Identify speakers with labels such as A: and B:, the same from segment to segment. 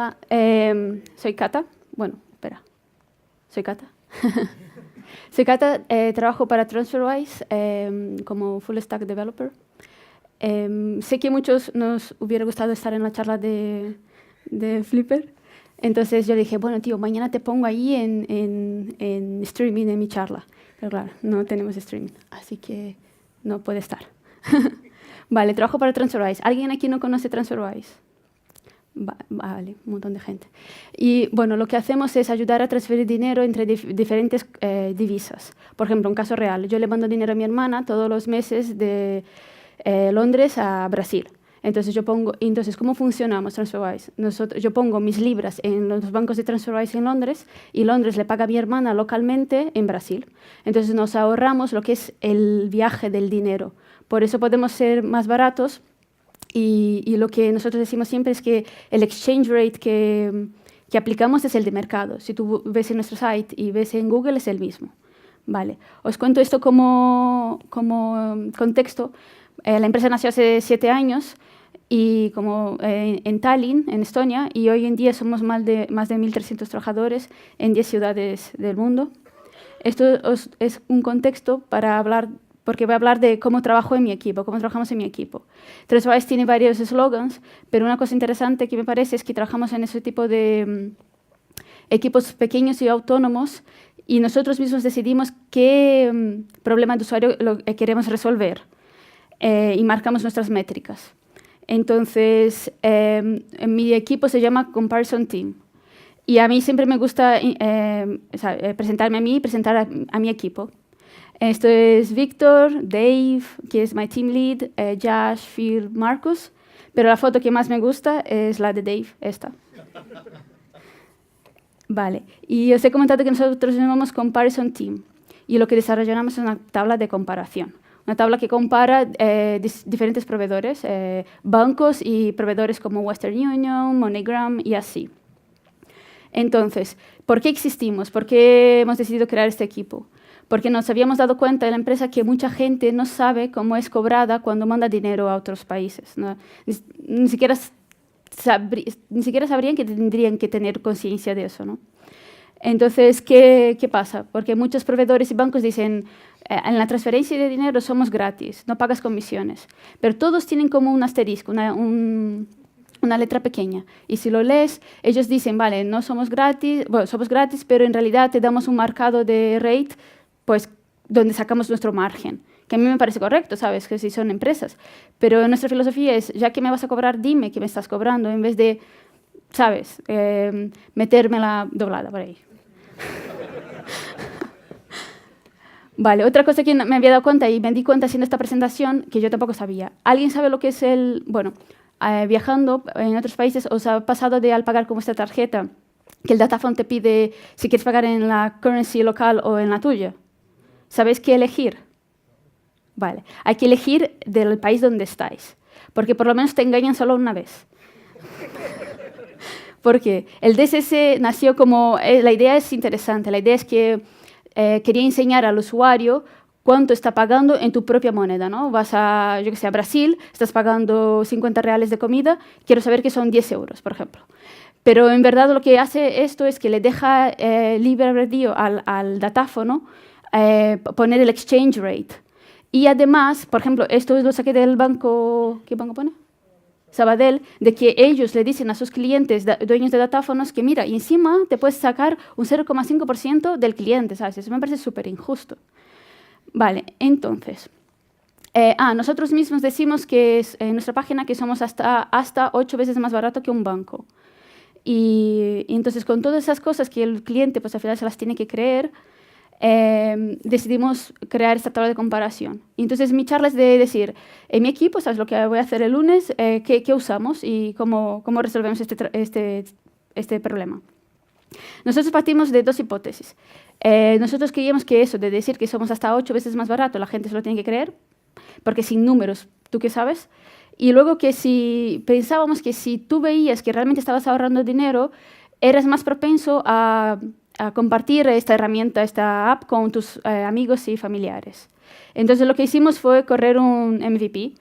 A: Hola, soy Cata. Bueno, espera. Soy Cata. Soy Cata, trabajo para TransferWise como Full Stack Developer. Sé que a muchos nos hubiera gustado estar en la charla de Flipper. Entonces yo dije, bueno, tío, mañana te pongo ahí en streaming en mi charla. Pero claro, no tenemos streaming, así que no puede estar. Vale, trabajo para TransferWise. ¿Alguien aquí no conoce TransferWise? Vale, un montón de gente. Y bueno, lo que hacemos es ayudar a transferir dinero entre diferentes divisas. Por ejemplo, un caso real. Yo le mando dinero a mi hermana todos los meses de Londres a Brasil. Entonces, ¿cómo funcionamos TransferWise? Yo pongo mis libras en los bancos de TransferWise en Londres y Londres le paga a mi hermana localmente en Brasil. Entonces nos ahorramos lo que es el viaje del dinero. Por eso podemos ser más baratos. Y lo que nosotros decimos siempre es que el exchange rate que aplicamos es el de mercado. Si tú ves en nuestro site y ves en Google, es el mismo. Vale. Os cuento esto como contexto. La empresa nació hace 7 años y en Tallinn, en Estonia, y hoy en día somos más de 1.300 trabajadores en 10 ciudades del mundo. Esto es un contexto para hablar, porque voy a hablar de cómo trabajo en mi equipo, cómo trabajamos en mi equipo. TransferWise tiene varios slogans, pero una cosa interesante que me parece es que trabajamos en ese tipo de equipos pequeños y autónomos y nosotros mismos decidimos qué problema de usuario queremos resolver y marcamos nuestras métricas. Entonces, en mi equipo se llama Comparison Team. Y a mí siempre me gusta presentarme a mí y presentar a mi equipo. Esto es Víctor, Dave, que es my team lead, Josh, Phil, Marcus. Pero la foto que más me gusta es la de Dave, esta. Vale. Y os he comentado que nosotros llamamos Comparison Team. Y lo que desarrollamos es una tabla de comparación. Una tabla que compara diferentes proveedores, bancos y proveedores como Western Union, MoneyGram y así. Entonces, ¿por qué existimos? ¿Por qué hemos decidido crear este equipo? Porque nos habíamos dado cuenta en la empresa que mucha gente no sabe cómo es cobrada cuando manda dinero a otros países, ¿no? Ni siquiera sabrían que tendrían que tener conciencia de eso, ¿no? Entonces, ¿qué pasa? Porque muchos proveedores y bancos dicen, en la transferencia de dinero somos gratis, no pagas comisiones. Pero todos tienen como un asterisco, una letra pequeña. Y si lo lees, ellos dicen, vale, no somos gratis, bueno, somos gratis, pero en realidad te damos un marcado de rate, pues, donde sacamos nuestro margen. Que a mí me parece correcto, ¿sabes? Que si son empresas. Pero nuestra filosofía es, ya que me vas a cobrar, dime que me estás cobrando, en vez de, ¿sabes? Meterme la doblada por ahí. Vale, otra cosa que me había dado cuenta y me di cuenta haciendo esta presentación, que yo tampoco sabía. ¿Alguien sabe lo que es viajando en otros países, os ha pasado de al pagar con vuestra tarjeta, que el Dataphone te pide si quieres pagar en la currency local o en la tuya? ¿Sabéis qué elegir? Vale, hay que elegir del país donde estáis, porque por lo menos te engañan solo una vez. Porque el DSS nació como... la idea es interesante, la idea es que quería enseñar al usuario cuánto está pagando en tu propia moneda, ¿no? Vas a, yo que sé, a Brasil, estás pagando 50 reales de comida, quiero saber que son 10 euros, por ejemplo. Pero en verdad lo que hace esto es que le deja libre albedrío al datáfono poner el exchange rate. Y además, por ejemplo, esto lo saqué del banco... ¿Qué banco pone? Sabadell, de que ellos le dicen a sus clientes, dueños de datáfonos, que mira, y encima te puedes sacar un 0,5% del cliente, ¿sabes? Eso me parece súper injusto. Vale, entonces, nosotros mismos decimos que en nuestra página que somos hasta 8 veces más barato que un banco. Y entonces, con todas esas cosas que el cliente, pues al final se las tiene que creer, decidimos crear esta tabla de comparación. Y entonces mi charla es de decir, en mi equipo, ¿sabes lo que voy a hacer el lunes? ¿Qué usamos y cómo resolvemos este problema? Nosotros partimos de 2 hipótesis. Nosotros creíamos que eso de decir que somos hasta 8 veces más barato, la gente se lo tiene que creer, porque sin números, ¿tú qué sabes? Y luego que pensábamos que si tú veías que realmente estabas ahorrando dinero, eras más propenso a compartir esta herramienta, esta app con tus amigos y familiares. Entonces lo que hicimos fue correr un MVP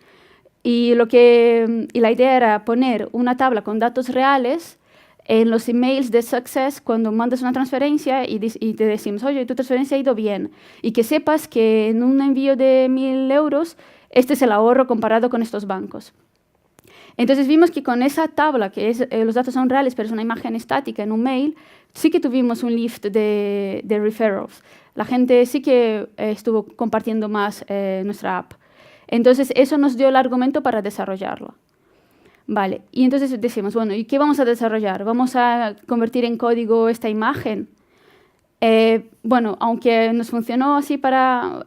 A: y la idea era poner una tabla con datos reales en los emails de Success, cuando mandas una transferencia y te decimos, oye, tu transferencia ha ido bien, y que sepas que en un envío de 1.000 euros, este es el ahorro comparado con estos bancos. Entonces vimos que con esa tabla, que los datos son reales, pero es una imagen estática en un mail, sí que tuvimos un lift de referrals. La gente sí que estuvo compartiendo más nuestra app. Entonces eso nos dio el argumento para desarrollarlo. Vale, y entonces decimos, bueno, ¿y qué vamos a desarrollar? ¿Vamos a convertir en código esta imagen? Bueno, aunque nos funcionó así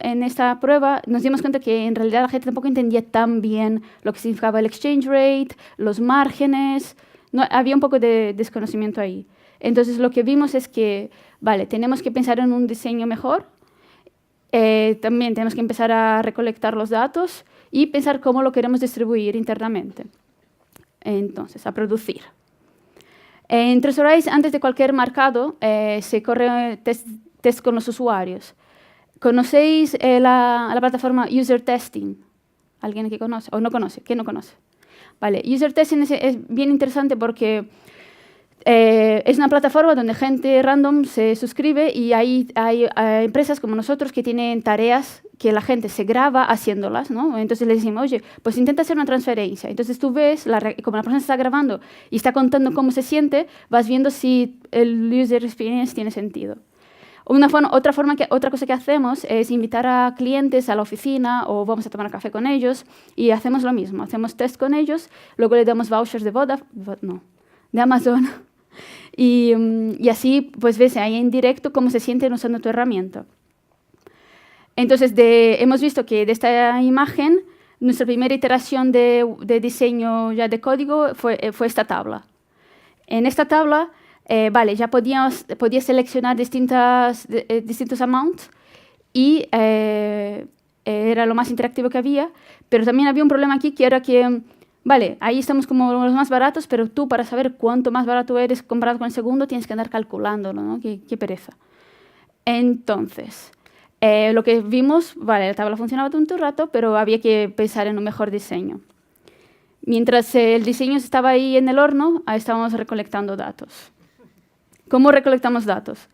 A: en esta prueba, nos dimos cuenta que en realidad la gente tampoco entendía tan bien lo que significaba el exchange rate, los márgenes, no, había un poco de desconocimiento ahí. Entonces lo que vimos es que, vale, tenemos que pensar en un diseño mejor, también tenemos que empezar a recolectar los datos y pensar cómo lo queremos distribuir internamente. Entonces, a producir. En TreasurEyes, antes de cualquier marcado, se corre test con los usuarios. ¿Conocéis la plataforma User Testing? ¿Alguien aquí conoce? ¿O no conoce? ¿Quién no conoce? Vale, User Testing es bien interesante porque es una plataforma donde gente random se suscribe y hay empresas como nosotros que tienen tareas que la gente se graba haciéndolas, ¿no? Entonces le decimos, oye, pues intenta hacer una transferencia. Entonces tú ves, como la persona se está grabando y está contando cómo se siente, vas viendo si el user experience tiene sentido. Otra cosa que hacemos es invitar a clientes a la oficina o vamos a tomar café con ellos y hacemos lo mismo. Hacemos test con ellos, luego le damos vouchers de Amazon y así pues ves ahí en directo cómo se sienten usando tu herramienta. Entonces, hemos visto que de esta imagen, nuestra primera iteración de diseño ya de código fue esta tabla. En esta tabla, vale, ya podías seleccionar distintos amounts y era lo más interactivo que había, pero también había un problema aquí que era que, vale, ahí estamos como los más baratos, pero tú para saber cuánto más barato eres comparado con el segundo tienes que andar calculándolo, ¿no? Qué pereza. Entonces, lo que vimos, vale, la tabla funcionaba todo un rato, pero había que pensar en un mejor diseño. Mientras el diseño estaba ahí en el horno, estábamos recolectando datos. ¿Cómo recolectamos datos?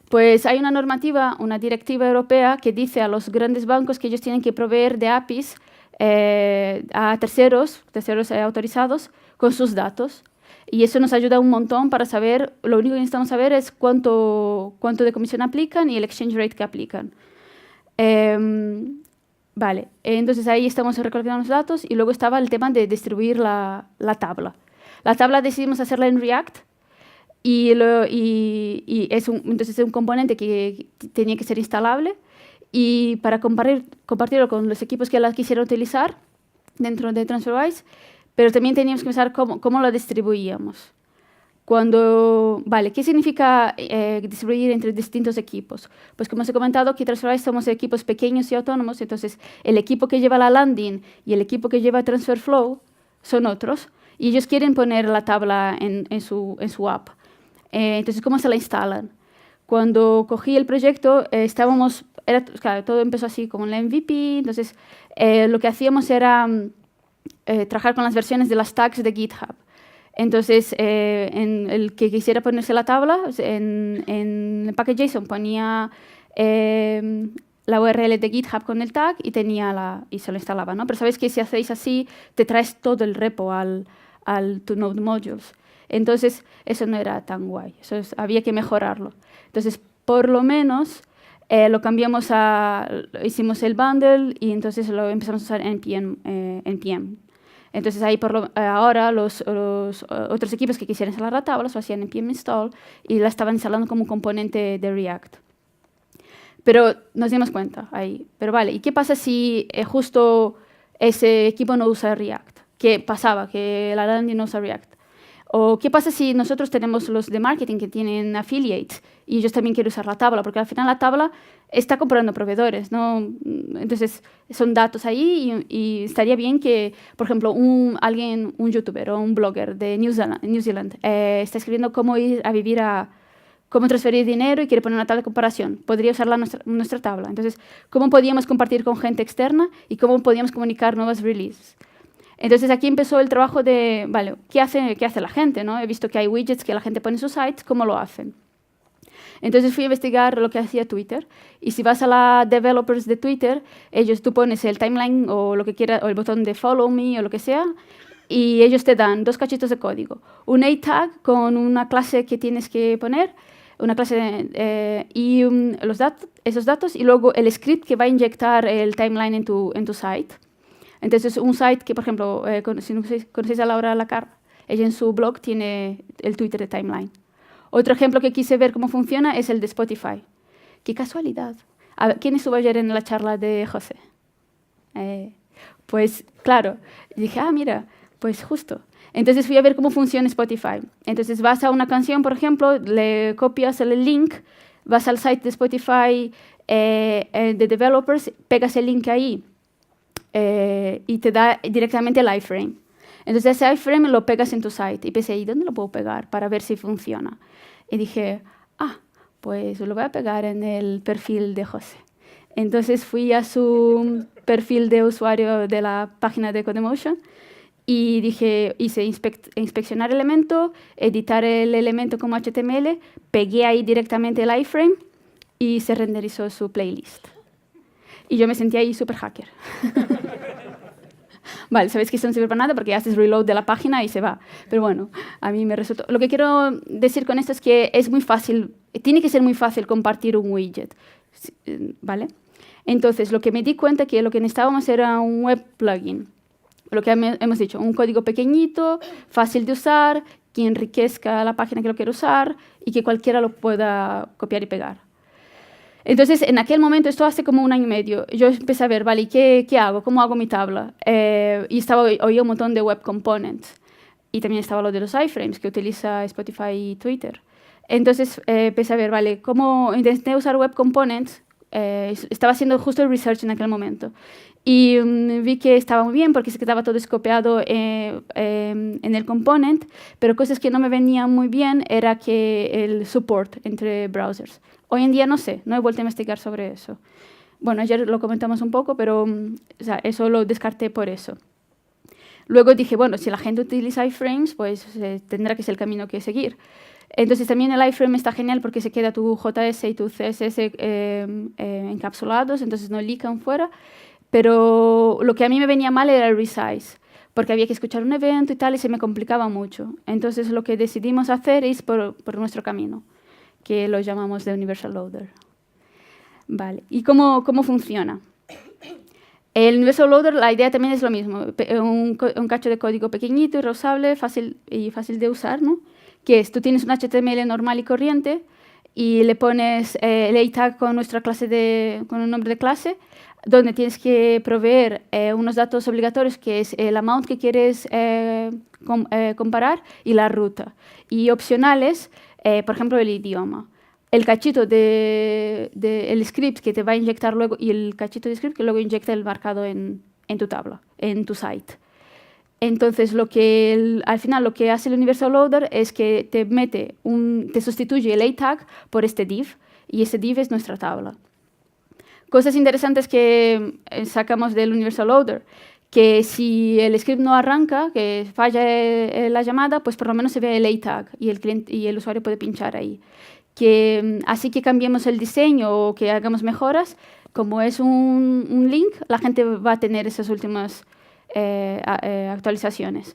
A: Pues hay una normativa, una directiva europea que dice a los grandes bancos que ellos tienen que proveer de APIs a terceros autorizados con sus datos. Y eso nos ayuda un montón para saber, lo único que necesitamos saber es cuánto de comisión aplican y el exchange rate que aplican. Vale, entonces ahí estamos recolectando los datos y luego estaba el tema de distribuir la tabla. La tabla decidimos hacerla en React entonces es un componente que tenía que ser instalable y para compartirlo con los equipos que la quisieran utilizar dentro de TransferWise, pero también teníamos que pensar cómo lo distribuíamos. Vale, ¿qué significa distribuir entre distintos equipos? Pues como os he comentado, que TransferWise somos equipos pequeños y autónomos, entonces el equipo que lleva la landing y el equipo que lleva TransferFlow son otros, y ellos quieren poner la tabla en su app. Entonces, ¿cómo se la instalan? Cuando cogí el proyecto, claro, todo empezó así como en la MVP, entonces lo que hacíamos era trabajar con las versiones de las tags de GitHub. Entonces, en el que quisiera ponerse la tabla, en el package.json ponía la URL de GitHub con el tag y se lo instalaba, ¿no? Pero sabéis que si hacéis así, te traes todo el repo al to Node Modules. Entonces, eso no era tan guay. Había que mejorarlo. Entonces, por lo menos, lo cambiamos hicimos el bundle y entonces lo empezamos a usar en NPM. Entonces, ahí ahora los otros equipos que quisieran instalar la tabla lo hacían en npm install y la estaban instalando como un componente de React. Pero nos dimos cuenta ahí. Pero vale, ¿y qué pasa si justo ese equipo no usa React? ¿Qué pasaba? Que la landing no usa React. ¿O qué pasa si nosotros tenemos los de marketing que tienen affiliates y ellos también quieren usar la tabla? Porque al final la tabla está comprando proveedores, ¿no? Entonces, son datos ahí y estaría bien que, por ejemplo, un youtuber o un blogger de New Zealand está escribiendo cómo ir a vivir cómo transferir dinero y quiere poner una tabla de comparación. Podría usar nuestra tabla. Entonces, ¿cómo podíamos compartir con gente externa y cómo podíamos comunicar nuevas releases? Entonces aquí empezó el trabajo de, vale, qué hace la gente, ¿no? He visto que hay widgets que la gente pone en sus sites, ¿cómo lo hacen? Entonces fui a investigar lo que hacía Twitter. Y si vas a la developers de Twitter, tú pones el timeline o lo que quieras, o el botón de follow me o lo que sea, y ellos te dan 2 cachitos de código. Un A-tag con una clase que tienes que poner, una clase esos datos, y luego el script que va a inyectar el timeline en tu site. Entonces, un site que, por ejemplo, si conocéis a Laura Lacar, ella en su blog tiene el Twitter de timeline. Otro ejemplo que quise ver cómo funciona es el de Spotify. ¡Qué casualidad! A ver, ¿quién estuvo ayer en la charla de José? Pues, claro, dije, mira, pues justo. Entonces fui a ver cómo funciona Spotify. Entonces vas a una canción, por ejemplo, le copias el link, vas al site de Spotify de developers, pegas el link ahí y te da directamente el iframe. Entonces ese iframe lo pegas en tu site. Y pensé, ¿y dónde lo puedo pegar para ver si funciona? Y dije, pues lo voy a pegar en el perfil de José. Entonces fui a su perfil de usuario de la página de Codemotion y hice inspeccionar el elemento, editar el elemento como HTML, pegué ahí directamente el iframe y se renderizó su playlist. Y yo me sentí ahí súper hacker. Vale, sabéis que esto no sirve para nada porque haces reload de la página y se va. Pero bueno, a mí me resultó. Lo que quiero decir con esto es que es muy fácil, tiene que ser muy fácil compartir un widget, ¿vale? Entonces, lo que me di cuenta que lo que necesitábamos era un web plugin. Lo que hemos dicho, un código pequeñito, fácil de usar, que enriquezca la página que lo quiero usar y que cualquiera lo pueda copiar y pegar. Entonces, en aquel momento, esto hace como 1 año y medio, yo empecé a ver, vale, ¿qué hago? ¿Cómo hago mi tabla? Y oía un montón de web components. Y también estaba lo de los iframes que utiliza Spotify y Twitter. Entonces, empecé a ver, vale, ¿cómo intenté usar web components? Estaba haciendo justo el research en aquel momento. Y vi que estaba muy bien porque se quedaba todo escopiado en el component, pero cosas que no me venían muy bien era que el support entre browsers. Hoy en día no sé, no he vuelto a investigar sobre eso. Bueno, ayer lo comentamos un poco, pero eso lo descarté por eso. Luego dije, bueno, si la gente utiliza iframes, pues tendrá que ser el camino que seguir. Entonces también el iframe está genial porque se queda tu JS y tu CSS encapsulados, entonces no lican fuera. Pero lo que a mí me venía mal era el resize, porque había que escuchar un evento y tal, y se me complicaba mucho. Entonces lo que decidimos hacer es por nuestro camino, que lo llamamos de Universal Loader. Vale, ¿y cómo funciona? El Universal Loader, la idea también es lo mismo, un cacho de código pequeñito y reusable, fácil de usar, ¿no? Que es, tú tienes un HTML normal y corriente y le pones el A-tag con nuestra clase con un nombre de clase, donde tienes que proveer unos datos obligatorios, que es el amount que quieres comparar y la ruta. Y opcionales, por ejemplo, el idioma. El cachito el script que te va a inyectar luego y el cachito de script que luego inyecta el marcado en tu tabla, en tu site. Entonces, al final lo que hace el Universal Loader es que te sustituye el A-tag por este div, y ese div es nuestra tabla. Cosas interesantes que sacamos del Universal Loader, que si el script no arranca, que falla la llamada, pues por lo menos se ve el A-tag y el usuario puede pinchar ahí. Así que cambiemos el diseño o que hagamos mejoras, como es un link, la gente va a tener esas últimas actualizaciones.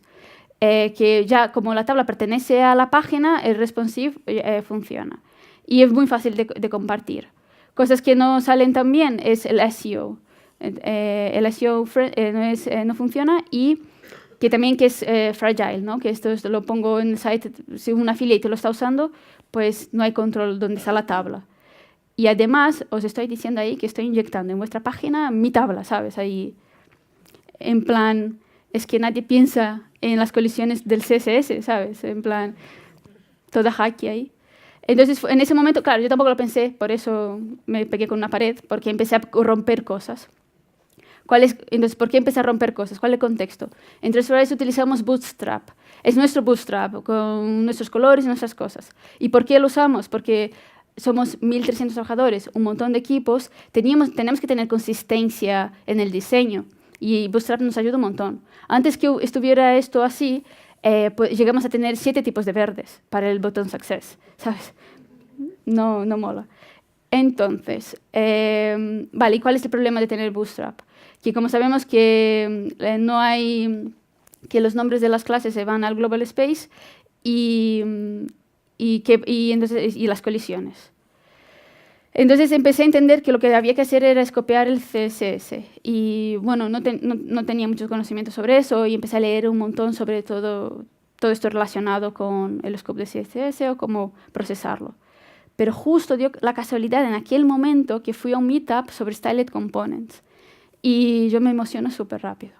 A: Que ya como la tabla pertenece a la página, el responsive funciona. Y es muy fácil de compartir. Cosas que no salen tan bien es el SEO. El SEO no funciona y que también es fragile, ¿no? Que esto lo pongo en el site, si un affiliate lo está usando, pues no hay control donde está la tabla. Y además os estoy diciendo ahí que estoy inyectando en vuestra página mi tabla, ¿sabes? Ahí, en plan, es que nadie piensa en las colisiones del CSS, ¿sabes? En plan, toda hacky ahí. Entonces, en ese momento, claro, yo tampoco lo pensé, por eso me pegué con una pared, porque empecé a romper cosas. Entonces, ¿por qué empecé a romper cosas? ¿Cuál es el contexto? En TransferWise utilizamos Bootstrap. Es nuestro Bootstrap, con nuestros colores y nuestras cosas. ¿Y por qué lo usamos? Porque somos 1.300 trabajadores, un montón de equipos, tenemos que tener consistencia en el diseño. Y Bootstrap nos ayuda un montón. Antes que estuviera esto así, pues llegamos a tener 7 tipos de verdes para el botón Success, ¿sabes? No mola. Entonces, vale, ¿y cuál es el problema de tener Bootstrap? Que como sabemos que no hay, que los nombres de las clases se van al global space y las colisiones. Entonces empecé a entender que lo que había que hacer era copiar el CSS. Y bueno, no tenía muchos conocimientos sobre eso y empecé a leer un montón sobre todo esto relacionado con el scope de CSS o cómo procesarlo. Pero justo dio la casualidad en aquel momento que fui a un meetup sobre Styled Components. Y yo me emociono súper rápido.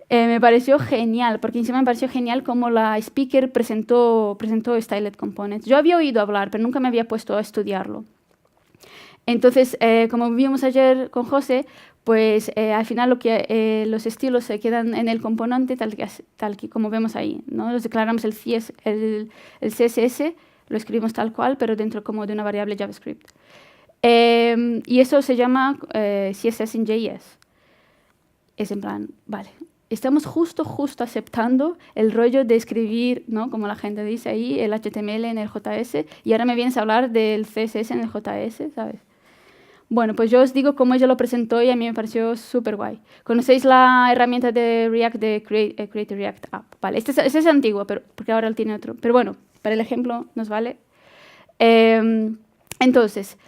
A: Me pareció genial, porque encima me pareció genial cómo la speaker presentó Styled Components. Yo había oído hablar, pero nunca me había puesto a estudiarlo. Entonces, como vimos ayer con José, pues al final los estilos se quedan en el componente tal que como vemos ahí, ¿no? Los declaramos el CSS, lo escribimos tal cual, pero dentro como de una variable JavaScript. Y eso se llama CSS in JS. Es en plan, vale, estamos justo aceptando el rollo de escribir, ¿no? Como la gente dice ahí, el HTML en el JS, y ahora me vienes a hablar del CSS en el JS, ¿sabes? Bueno, pues yo os digo cómo ella lo presentó y a mí me pareció súper guay. ¿Conocéis la herramienta de React de Create a React App? Vale, esta es antigua, porque ahora él tiene otro. Pero bueno, para el ejemplo nos vale. Entonces,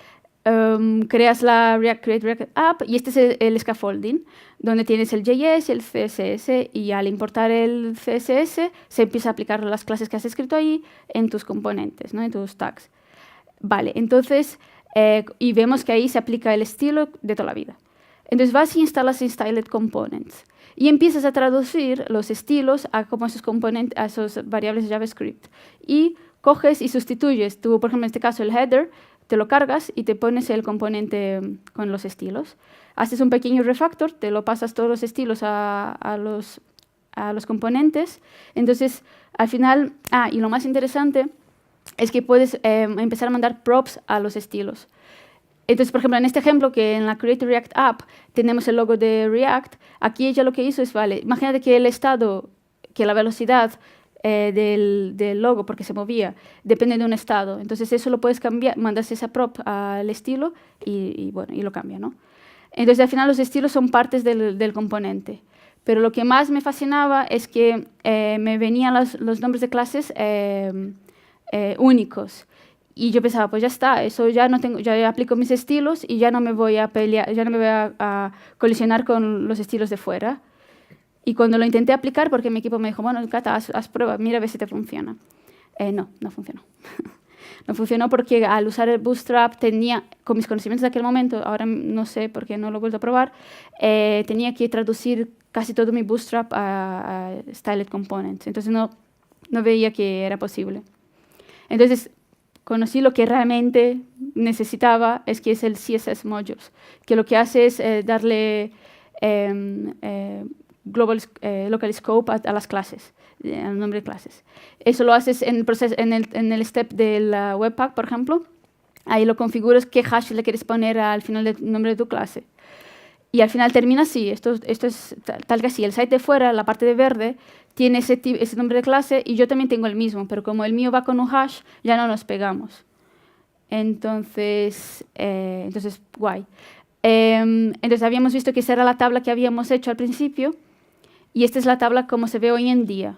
A: creas la Create React App y este es el scaffolding, donde tienes el JS y el CSS, y al importar el CSS se empieza a aplicar las clases que has escrito ahí en tus componentes, ¿no? En tus tags. Vale, entonces, y vemos que ahí se aplica el estilo de toda la vida. Entonces vas y instalas Styled Components y empiezas a traducir los estilos a como a esos variables de JavaScript. Y coges y sustituyes, tú, por ejemplo, en este caso el header, te lo cargas y te pones el componente con los estilos. Haces un pequeño refactor, te lo pasas todos los estilos a los componentes. Entonces, al final, y lo más interesante es que puedes empezar a mandar props a los estilos. Entonces, por ejemplo, en este ejemplo, que en la Create React App tenemos el logo de React, aquí ella lo que hizo es, vale, imagínate que el estado, que la velocidad del logo, porque se movía, depende de un estado. Entonces eso lo puedes cambiar, mandas esa prop al estilo y lo cambia, ¿no? Entonces al final los estilos son partes del componente. Pero lo que más me fascinaba es que me venían los nombres de clases únicos. Y yo pensaba, pues ya está, eso ya no tengo, ya aplico mis estilos y ya no me voy a pelear, ya no me voy a colisionar con los estilos de fuera. Y cuando lo intenté aplicar, porque mi equipo me dijo, bueno, Cata, haz prueba, mira a ver si te funciona. No funcionó. No funcionó porque al usar el Bootstrap tenía, con mis conocimientos de aquel momento, ahora no sé porque no lo he vuelto a probar, tenía que traducir casi todo mi Bootstrap a Styled Components. Entonces no veía que era posible. Entonces conocí lo que realmente necesitaba, que es el CSS Modules, que lo que hace es darle local scope a las clases, al nombre de clases. Eso lo haces en el step del Webpack, por ejemplo. Ahí lo configuras qué hash le quieres poner al final del nombre de tu clase. Y al final termina así. Esto es tal que así. El site de fuera, la parte de verde, tiene ese nombre de clase y yo también tengo el mismo, pero como el mío va con un hash, ya no nos pegamos. Entonces guay. Entonces habíamos visto que esa era la tabla que habíamos hecho al principio. Y esta es la tabla como se ve hoy en día.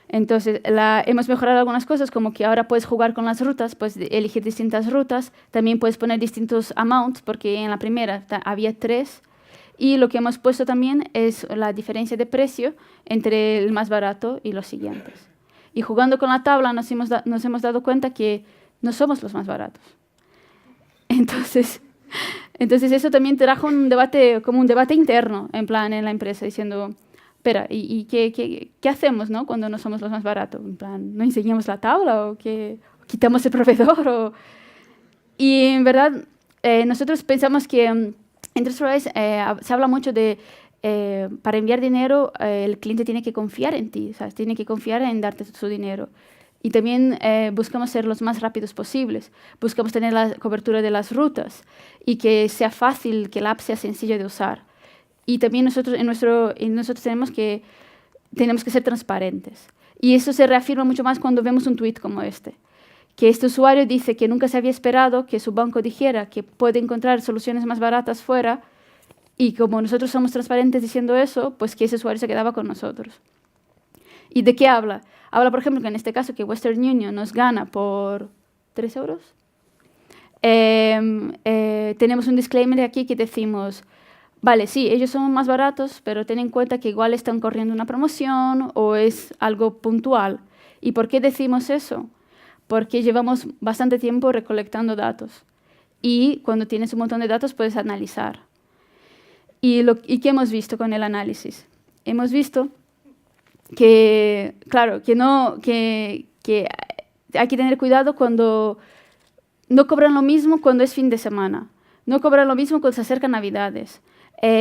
A: Entonces, hemos mejorado algunas cosas, como que ahora puedes jugar con las rutas, puedes elegir distintas rutas. También puedes poner distintos amounts, porque en la primera había 3. Y lo que hemos puesto también es la diferencia de precio entre el más barato y los siguientes. Y jugando con la tabla nos hemos dado cuenta que no somos los más baratos. Entonces eso también trajo un debate interno, en plan, en la empresa, diciendo, espera, ¿y qué hacemos, no? Cuando no somos los más baratos? En plan, ¿no enseñamos la tabla o quitamos el proveedor? Y en verdad, nosotros pensamos que en TransferWise se habla mucho de para enviar dinero el cliente tiene que confiar en ti, ¿sabes? Tiene que confiar en darte su dinero. Y también buscamos ser los más rápidos posibles. Buscamos tener la cobertura de las rutas y que sea fácil, que la app sea sencilla de usar. Y también nosotros, nosotros tenemos que ser transparentes. Y eso se reafirma mucho más cuando vemos un tweet como que este usuario dice que nunca se había esperado que su banco dijera que puede encontrar soluciones más baratas fuera, y como nosotros somos transparentes diciendo eso, pues que ese usuario se quedaba con nosotros. ¿Y de qué habla? Habla, por ejemplo, que en este caso que Western Union nos gana por 3 euros. Tenemos un disclaimer aquí que decimos, vale, sí, ellos son más baratos, pero ten en cuenta que igual están corriendo una promoción o es algo puntual. ¿Y por qué decimos eso? Porque llevamos bastante tiempo recolectando datos. Y cuando tienes un montón de datos puedes analizar. ¿Y qué hemos visto con el análisis? Hemos visto que, claro, que hay que tener cuidado cuando no cobran lo mismo cuando es fin de semana. No cobran lo mismo cuando se acercan Navidades.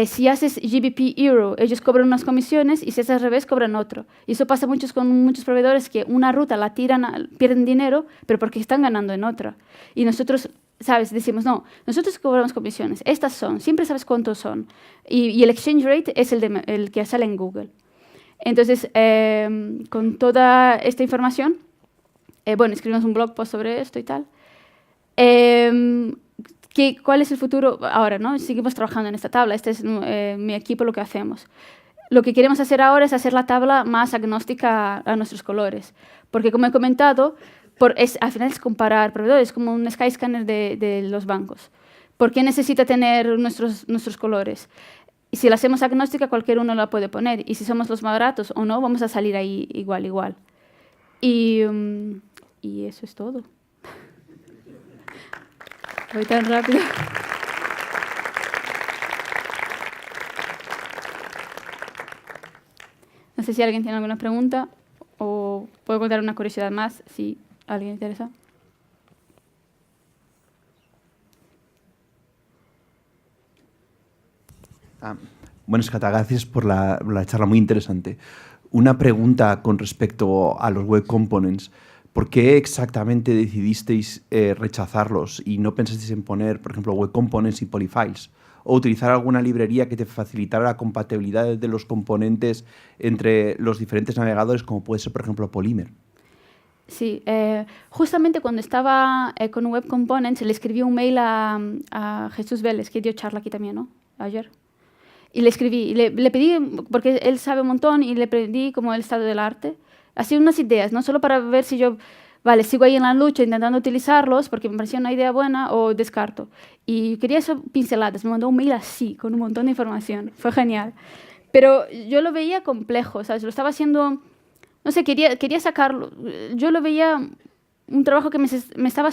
A: Si haces GBP Euro, ellos cobran unas comisiones y si es al revés, cobran otro. Y eso pasa con muchos proveedores que una ruta la tiran, pierden dinero, pero porque están ganando en otra. Y nosotros, ¿sabes? Decimos, no, nosotros cobramos comisiones. Estas son, siempre sabes cuántos son. Y el exchange rate es el que sale en Google. Entonces, con toda esta información, escribimos un blog post sobre esto y tal. ¿Cuál es el futuro ahora, ¿no? Seguimos trabajando en esta tabla. Este es mi equipo, lo que hacemos. Lo que queremos hacer ahora es hacer la tabla más agnóstica a nuestros colores. Porque, como he comentado, al final es comparar proveedores, como un Skyscanner de los bancos. ¿Por qué necesita tener nuestros colores? Y si la hacemos agnóstica, cualquier uno la puede poner. Y si somos los más baratos o no, vamos a salir ahí igual. Y eso es todo. Voy tan rápido. No sé si alguien tiene alguna pregunta o puedo contar una curiosidad más si a alguien le interesa.
B: Bueno, Escata, gracias por la charla muy interesante. Una pregunta con respecto a los web components. ¿Por qué exactamente decidisteis rechazarlos y no pensasteis en poner, por ejemplo, web components y polyfiles? ¿O utilizar alguna librería que te facilitara la compatibilidad de los componentes entre los diferentes navegadores, como puede ser, por ejemplo, Polymer?
A: Sí, justamente cuando estaba con Web Components, le escribí un mail a Jesús Vélez, que dio charla aquí también, ¿no? Ayer. Y le escribí, le pedí, porque él sabe un montón, y le pedí como el estado del arte. Así unas ideas, no solo para ver si yo, sigo ahí en la lucha intentando utilizarlos, porque me parecía una idea buena, o descarto. Y quería eso pinceladas, me mandó un mail así, con un montón de información. Fue genial. Pero yo lo veía complejo, ¿sabes? Lo estaba haciendo, no sé, quería sacarlo. Yo lo veía un trabajo que me estaba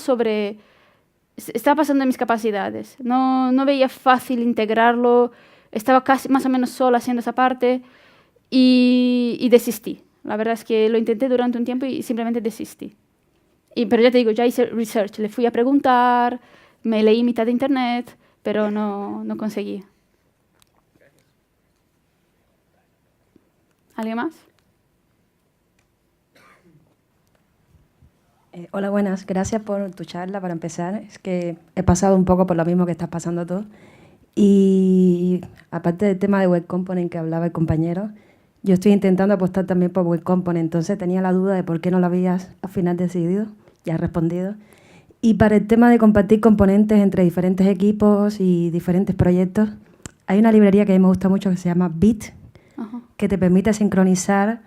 A: estaba pasando de mis capacidades. No veía fácil integrarlo. Estaba casi más o menos sola haciendo esa parte y desistí. La verdad es que lo intenté durante un tiempo y simplemente desistí. Pero ya te digo, ya hice research. Le fui a preguntar, me leí mitad de internet, pero no conseguí. ¿Alguien más?
C: Hola, buenas. Gracias por tu charla. Para empezar, es que he pasado un poco por lo mismo que estás pasando tú. Y aparte del tema de Web Component que hablaba el compañero, yo estoy intentando apostar también por Web Component. Entonces tenía la duda de por qué no lo habías al final decidido. Ya has respondido. Y para el tema de compartir componentes entre diferentes equipos y diferentes proyectos, hay una librería que a mí me gusta mucho que se llama Bit, que te permite sincronizar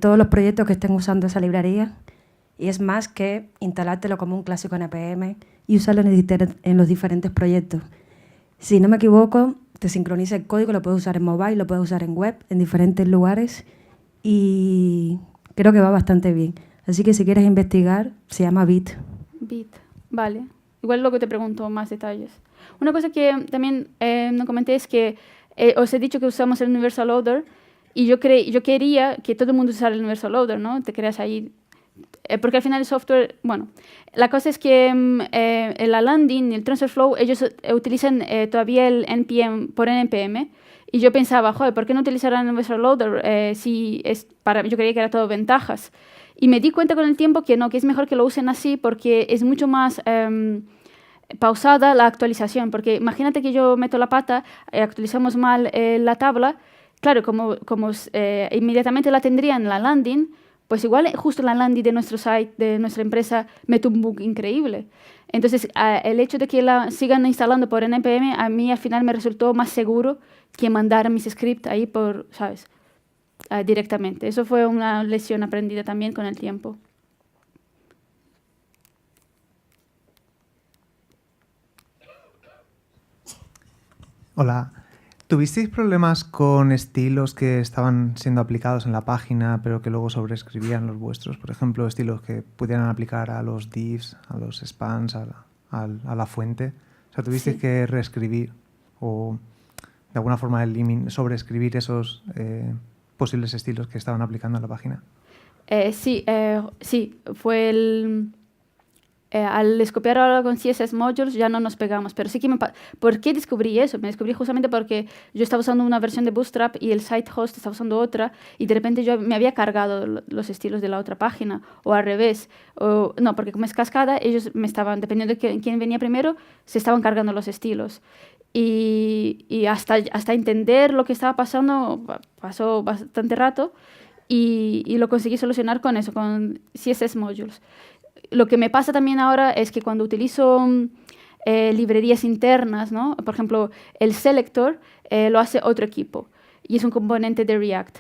C: todos los proyectos que estén usando esa librería. Y es más que instalártelo como un clásico NPM y usarlo en los diferentes proyectos. Si no me equivoco, te sincroniza el código, lo puedes usar en mobile, lo puedes usar en web, en diferentes lugares, y creo que va bastante bien. Así que si quieres investigar, se llama Bit.
A: Bit, vale. Igual luego te pregunto más detalles. Una cosa que también no comenté es que os he dicho que usamos el Universal Loader y yo quería que todo el mundo usara el Universal Loader, ¿no? Te creas ahí. Porque al final el software, la cosa es que la landing y el TransferFlow, ellos utilizan todavía el NPM por NPM, y yo pensaba, joder, ¿por qué no utilizar el Universal Loader yo creía que era todo ventajas? Y me di cuenta con el tiempo que no, que es mejor que lo usen así porque es mucho más pausada la actualización, porque imagínate que yo meto la pata, actualizamos mal la tabla, claro, como inmediatamente la tendría en la landing, pues igual justo en la landing de nuestro site, de nuestra empresa, meto un bug increíble. Entonces, el hecho de que la sigan instalando por NPM, a mí al final me resultó más seguro que mandar mis scripts ahí por, ¿sabes? Directamente. Eso fue una lección aprendida también con el tiempo.
D: Hola. ¿Tuvisteis problemas con estilos que estaban siendo aplicados en la página, pero que luego sobreescribían los vuestros? Por ejemplo, estilos que pudieran aplicar a los divs, a los spans, a la fuente. O sea, ¿tuvisteis que reescribir o de alguna forma sobreescribir esos posibles estilos que estaban aplicando en la página?
A: Sí, fue al copiar ahora con CSS Modules ya no nos pegamos, pero sí que ¿por qué descubrí eso? Me descubrí justamente porque yo estaba usando una versión de Bootstrap y el site host estaba usando otra y de repente yo me había cargado los estilos de la otra página o al revés. No, porque como es cascada, ellos me estaban, dependiendo de quién venía primero, se estaban cargando los estilos. Y hasta entender lo que estaba pasando pasó bastante rato y lo conseguí solucionar con eso, con CSS Modules. Lo que me pasa también ahora es que cuando utilizo librerías internas, ¿no? Por ejemplo, el selector lo hace otro equipo y es un componente de React.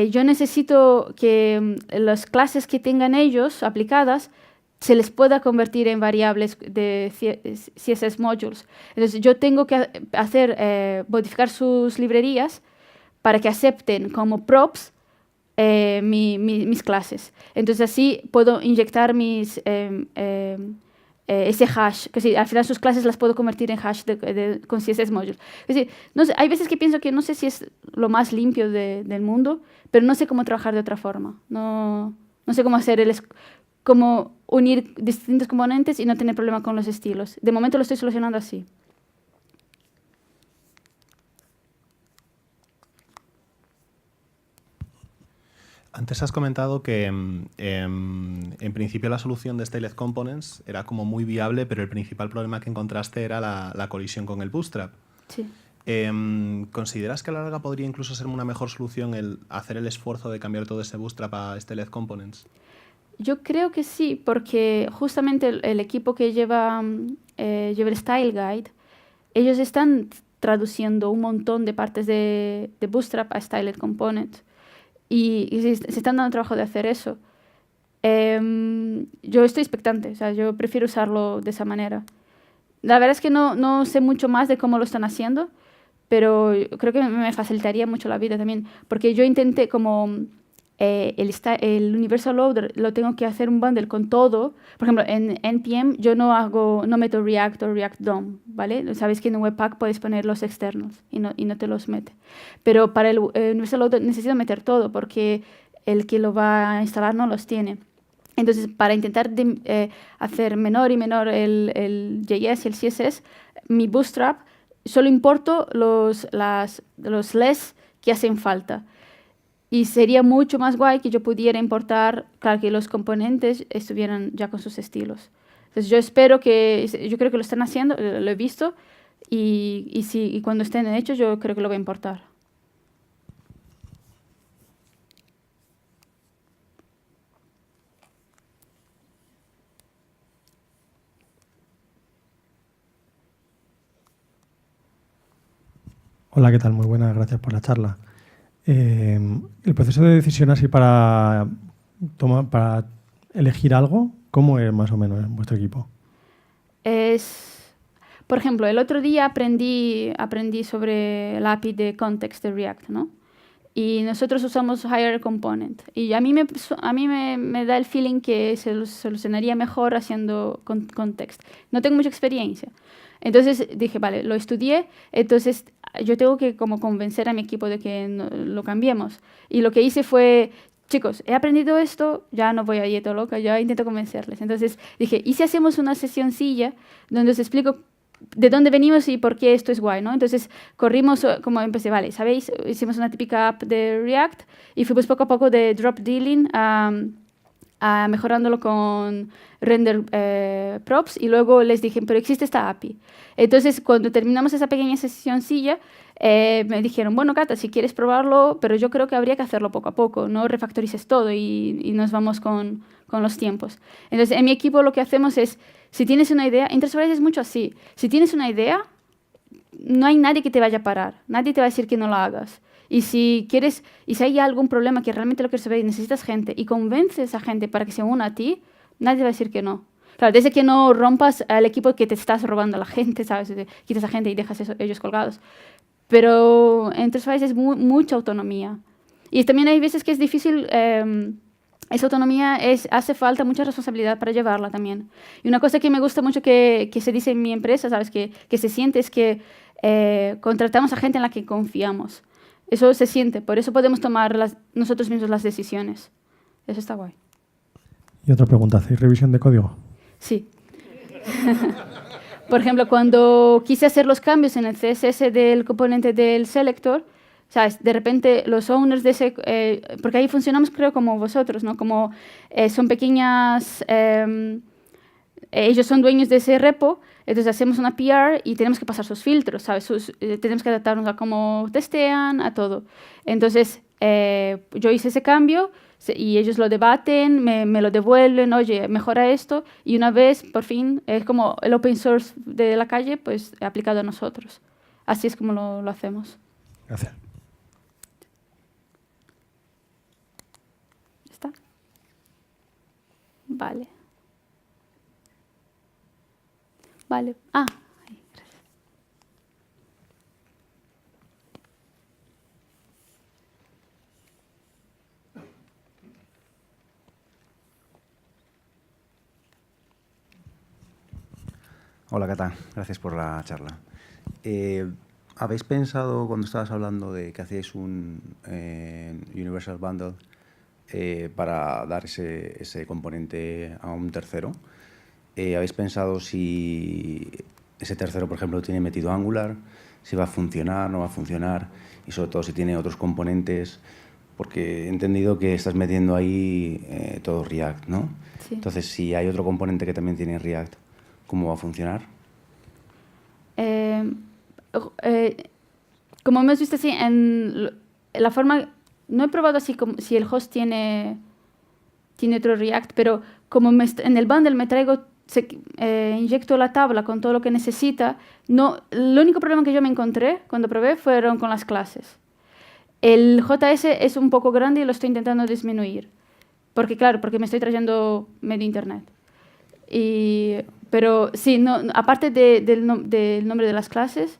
A: Yo necesito que las clases que tengan ellos aplicadas se les pueda convertir en variables de CSS Modules. Entonces, yo tengo que modificar sus librerías para que acepten como props mis clases. Entonces así puedo inyectar ese hash, que sí, al final sus clases las puedo convertir en hash con CSS Modules. Es decir, no sé, hay veces que pienso que no sé si es lo más limpio del mundo, pero no sé cómo trabajar de otra forma. No sé cómo cómo unir distintos componentes y no tener problema con los estilos. De momento lo estoy solucionando así.
E: Antes has comentado que en principio la solución de Styled Components era como muy viable, pero el principal problema que encontraste era la colisión con el Bootstrap.
A: Sí.
E: ¿Consideras que a la larga podría incluso ser una mejor solución el hacer el esfuerzo de cambiar todo ese Bootstrap a Styled Components?
A: Yo creo que sí, porque justamente el equipo que lleva el Style Guide, ellos están traduciendo un montón de partes de Bootstrap a Styled Components. Y se están dando el trabajo de hacer eso. Yo estoy expectante, o sea, yo prefiero usarlo de esa manera. La verdad es que no sé mucho más de cómo lo están haciendo, pero creo que me facilitaría mucho la vida también, porque yo intenté como el Universal Loader lo tengo que hacer un bundle con todo. Por ejemplo, en NPM yo no meto React o React DOM, ¿vale? Sabéis que en Webpack puedes poner los externos y no te los mete. Pero para el Universal Loader necesito meter todo porque el que lo va a instalar no los tiene. Entonces, para intentar hacer menor y menor el JS y el CSS, mi Bootstrap solo importo los less que hacen falta. Y sería mucho más guay que yo pudiera importar, claro, que los componentes estuvieran ya con sus estilos. Entonces yo creo que lo están haciendo, lo he visto, y cuando estén hechos yo creo que lo voy a importar.
F: Hola, ¿qué tal? Muy buenas, gracias por la charla. El proceso de decisión así para elegir algo, ¿cómo es más o menos en vuestro equipo?
A: Por ejemplo, el otro día aprendí sobre el API de context de React, ¿no? Y nosotros usamos Higher Component. Y a mí me da el feeling que se solucionaría mejor haciendo context. No tengo mucha experiencia. Entonces dije, vale, lo estudié, entonces yo tengo que como convencer a mi equipo de que lo cambiemos. Y lo que hice fue, chicos, he aprendido esto, ya no voy a ir todo loca, ya intento convencerles. Entonces dije, ¿y si hacemos una sesioncilla donde os explico de dónde venimos y por qué esto es guay, ¿no? Entonces corrimos, como empecé, vale, ¿sabéis? Hicimos una típica app de React y fuimos poco a poco de drop dealing a mejorándolo con render props y luego les dije, pero existe esta API. Entonces, cuando terminamos esa pequeña sesioncilla, me dijeron, bueno, Cata, si quieres probarlo, pero yo creo que habría que hacerlo poco a poco, no refactorices todo y nos vamos con los tiempos. Entonces, en mi equipo lo que hacemos es, si tienes una idea, en Transferwise es mucho así, si tienes una idea, no hay nadie que te vaya a parar, nadie te va a decir que no lo hagas. Y si quieres, y si hay algún problema que realmente lo quieres saber y necesitas gente y convences a gente para que se una a ti, nadie va a decir que no. Claro, desde que no rompas al equipo que te estás robando a la gente, ¿sabes? Quitas a gente y dejas ellos colgados. Pero en Transferwise es mucha autonomía. Y también hay veces que es difícil, esa autonomía hace falta mucha responsabilidad para llevarla también. Y una cosa que me gusta mucho que se dice en mi empresa, ¿sabes? Que se siente es que contratamos a gente en la que confiamos. Eso se siente, por eso podemos tomar nosotros mismos las decisiones. Eso está guay.
F: Y otra pregunta, ¿hacéis revisión de código?
A: Sí. Por ejemplo, cuando quise hacer los cambios en el CSS del componente del selector, ¿sabes? De repente los owners de ese... porque ahí funcionamos creo como vosotros, ¿no? Como son pequeñas... ellos son dueños de ese repo, entonces hacemos una PR y tenemos que pasar sus filtros, ¿sabes? Tenemos que adaptarnos a cómo testean, a todo. Entonces, yo hice ese cambio y ellos lo debaten, me lo devuelven, oye, mejora esto, y una vez, por fin, es como el open source de la calle, pues aplicado a nosotros. Así es como lo hacemos.
F: Gracias.
A: ¿Está? Vale. Vale. Ah, ahí, gracias.
G: Hola, Cata. Gracias por la charla. ¿Habéis pensado, cuando estabas hablando de que hacíais un Universal Bundle para dar ese componente a un tercero, ¿habéis pensado si ese tercero, por ejemplo, tiene metido Angular, si va a funcionar, no va a funcionar, y sobre todo si tiene otros componentes? Porque he entendido que estás metiendo ahí todo React, ¿no?
A: Sí.
G: Entonces, si hay otro componente que también tiene React, ¿cómo va a funcionar?
A: Como hemos visto así, en la forma... No he probado así como si el host tiene otro React, pero como en el bundle me traigo... inyecto la tabla con todo lo que necesita. El único problema que yo me encontré cuando probé fueron con las clases. El JS es un poco grande y lo estoy intentando disminuir. Porque me estoy trayendo medio internet. Pero sí, aparte del nombre de las clases,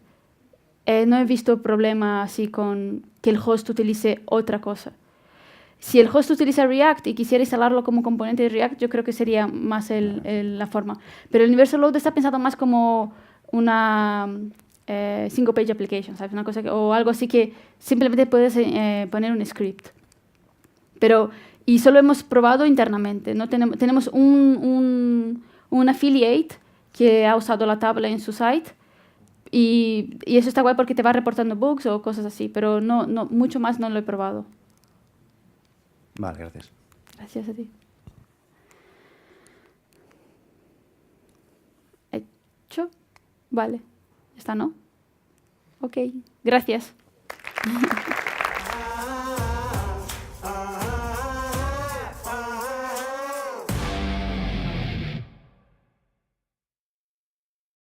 A: no he visto problema así con que el host utilice otra cosa. Si el host utiliza React y quisiera instalarlo como componente de React, yo creo que sería más la forma. Pero el Universal Load está pensado más como una single page application, ¿sabes? Una cosa o algo así que simplemente puedes poner un script. Y solo hemos probado internamente, ¿no? Tenemos un affiliate que ha usado la tabla en su site y eso está guay porque te va reportando bugs o cosas así, pero no, mucho más no lo he probado.
G: Vale, gracias.
A: Gracias a ti. ¿Hecho? Vale. ¿Ya está, no? Ok. Gracias.